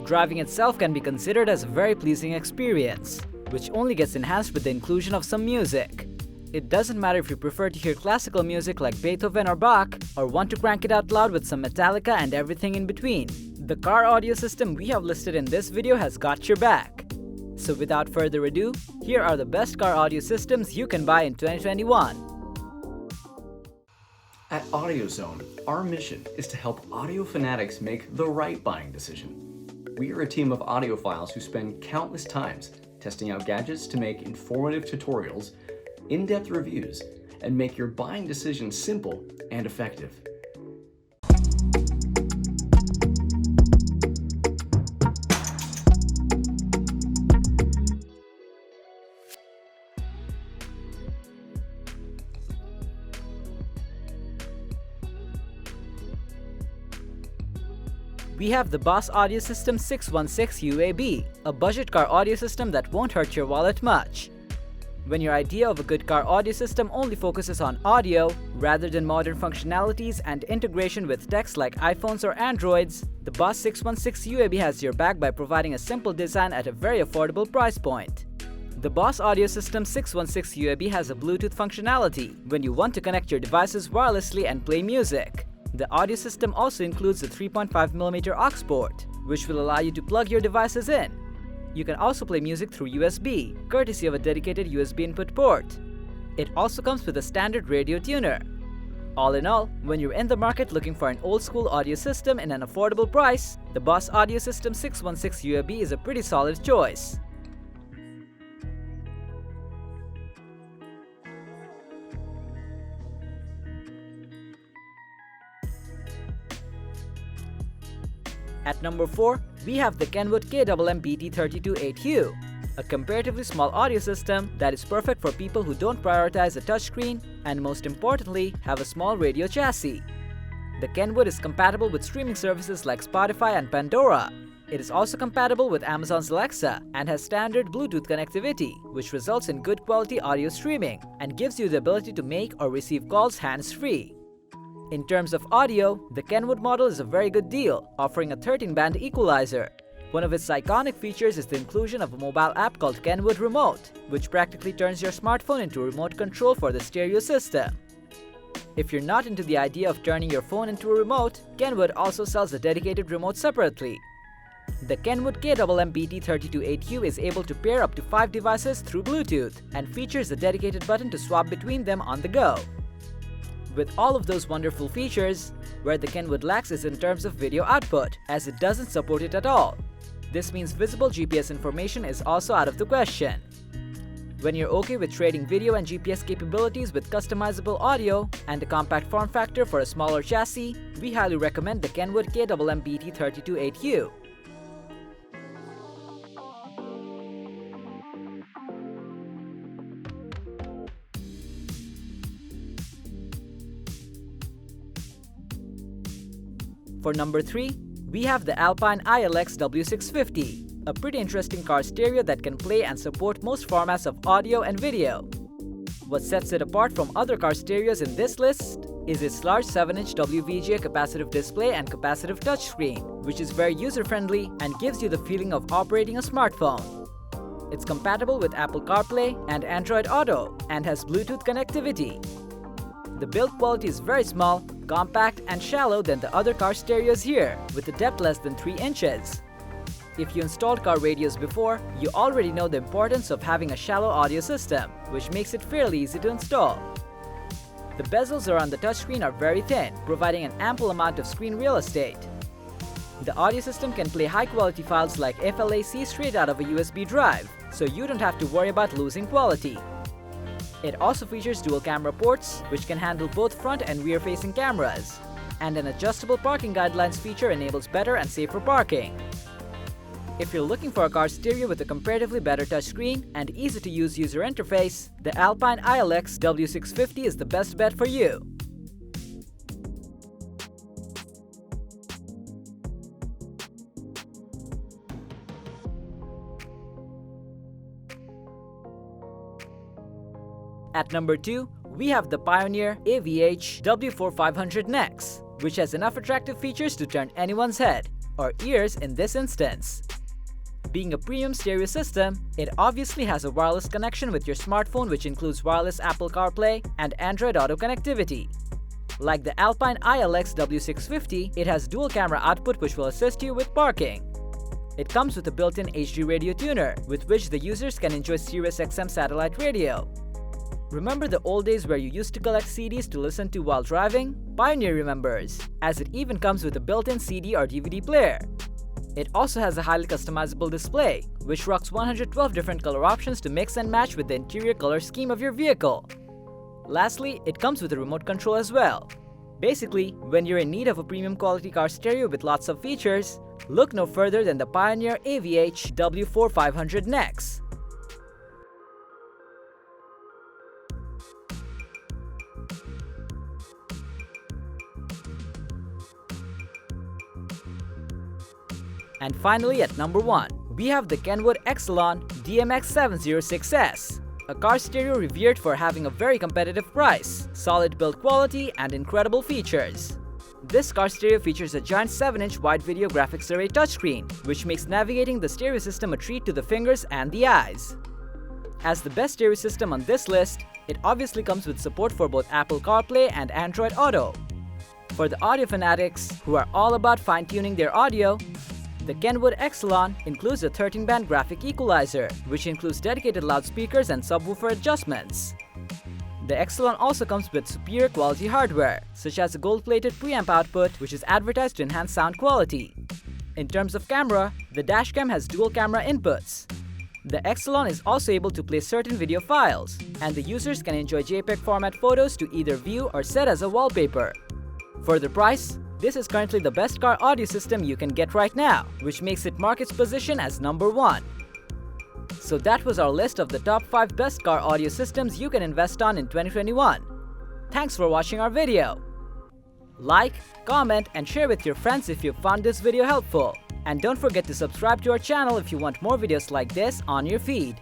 Driving itself can be considered as a very pleasing experience, which only gets enhanced with the inclusion of some music. It doesn't matter if you prefer to hear classical music like Beethoven or Bach, or want to crank it out loud with some Metallica and everything in between. The car audio system we have listed in this video has got your back. So without further ado, here are the best car audio systems you can buy in 2021. At AudioZone, our mission is to help audio fanatics make the right buying decision. We are a team of audiophiles who spend countless times testing out gadgets to make informative tutorials, in-depth reviews, and make your buying decision simple and effective. We have the Boss Audio System 616 UAB, a budget car audio system that won't hurt your wallet much. When your idea of a good car audio system only focuses on audio, rather than modern functionalities and integration with techs like iPhones or Androids, the Boss 616 UAB has your back by providing a simple design at a very affordable price point. The Boss Audio System 616 UAB has a Bluetooth functionality when you want to connect your devices wirelessly and play music. The audio system also includes a 3.5mm aux port, which will allow you to plug your devices in. You can also play music through USB, courtesy of a dedicated USB input port. It also comes with a standard radio tuner. All in all, when you're in the market looking for an old-school audio system in an affordable price, the Boss Audio System 616 UAB is a pretty solid choice. At number 4, we have the Kenwood KENWOOD-BT32-8U, a comparatively small audio system that is perfect for people who don't prioritize a touchscreen and, most importantly, have a small radio chassis. The Kenwood is compatible with streaming services like Spotify and Pandora. It is also compatible with Amazon's Alexa and has standard Bluetooth connectivity, which results in good quality audio streaming and gives you the ability to make or receive calls hands-free. In terms of audio, the Kenwood model is a very good deal, offering a 13-band equalizer. One of its iconic features is the inclusion of a mobile app called Kenwood Remote, which practically turns your smartphone into a remote control for the stereo system. If you're not into the idea of turning your phone into a remote, Kenwood also sells a dedicated remote separately. The Kenwood KENWOOD-BT32-8U is able to pair up to 5 devices through Bluetooth and features a dedicated button to swap between them on the go. With all of those wonderful features, where the Kenwood lacks is in terms of video output, as it doesn't support it at all. This means visible GPS information is also out of the question. When you're okay with trading video and GPS capabilities with customizable audio and a compact form factor for a smaller chassis, we highly recommend the Kenwood KENWOOD-BT32-8U. For number 3, we have the Alpine ILX W650, a pretty interesting car stereo that can play and support most formats of audio and video. What sets it apart from other car stereos in this list is its large 7-inch WVGA capacitive display and capacitive touchscreen, which is very user-friendly and gives you the feeling of operating a smartphone. It's compatible with Apple CarPlay and Android Auto and has Bluetooth connectivity. The build quality is very small, compact, and shallow than the other car stereos here, with a depth less than 3 inches. If you installed car radios before, you already know the importance of having a shallow audio system, which makes it fairly easy to install. The bezels around the touchscreen are very thin, providing an ample amount of screen real estate. The audio system can play high-quality files like FLAC straight out of a USB drive, so you don't have to worry about losing quality. It also features dual camera ports, which can handle both front and rear-facing cameras. And an adjustable parking guidelines feature enables better and safer parking. If you're looking for a car stereo with a comparatively better touchscreen and easy-to-use user interface, the Alpine ILX W650 is the best bet for you. At number 2, we have the Pioneer-AVH W4500 NEX. which has enough attractive features to turn anyone's head, or ears in this instance. Being a premium stereo system, it obviously has a wireless connection with your smartphone, which includes wireless Apple CarPlay and Android Auto connectivity. Like the Alpine ILX W650, it has dual camera output which will assist you with parking. It comes with a built-in HD radio tuner, with which the users can enjoy Sirius XM satellite radio. Remember the old days where you used to collect CDs to listen to while driving? Pioneer remembers, as it even comes with a built-in CD or DVD player. It also has a highly customizable display, which rocks 112 different color options to mix and match with the interior color scheme of your vehicle. Lastly, it comes with a remote control as well. Basically, when you're in need of a premium quality car stereo with lots of features, look no further than the Pioneer-AVH W4500 NEX. And finally, at number 1, we have the Kenwood Exelon DMX706S, a car stereo revered for having a very competitive price, solid build quality, and incredible features. This car stereo features a giant 7-inch wide video graphics array touchscreen, which makes navigating the stereo system a treat to the fingers and the eyes. As the best stereo system on this list, it obviously comes with support for both Apple CarPlay and Android Auto. For the audio fanatics who are all about fine-tuning their audio, the Kenwood Exelon includes a 13-band graphic equalizer, which includes dedicated loudspeakers and subwoofer adjustments. The Exelon also comes with superior quality hardware, such as a gold-plated preamp output, which is advertised to enhance sound quality. In terms of camera, the dashcam has dual camera inputs. The Exelon is also able to play certain video files, and the users can enjoy JPEG format photos to either view or set as a wallpaper. For the price, this is currently the best car audio system you can get right now, which makes it mark its position as number 1. So that was our list of the top 5 best car audio systems you can invest on in 2021. Thanks for watching our video. Like, comment, and share with your friends if you found this video helpful. And don't forget to subscribe to our channel if you want more videos like this on your feed.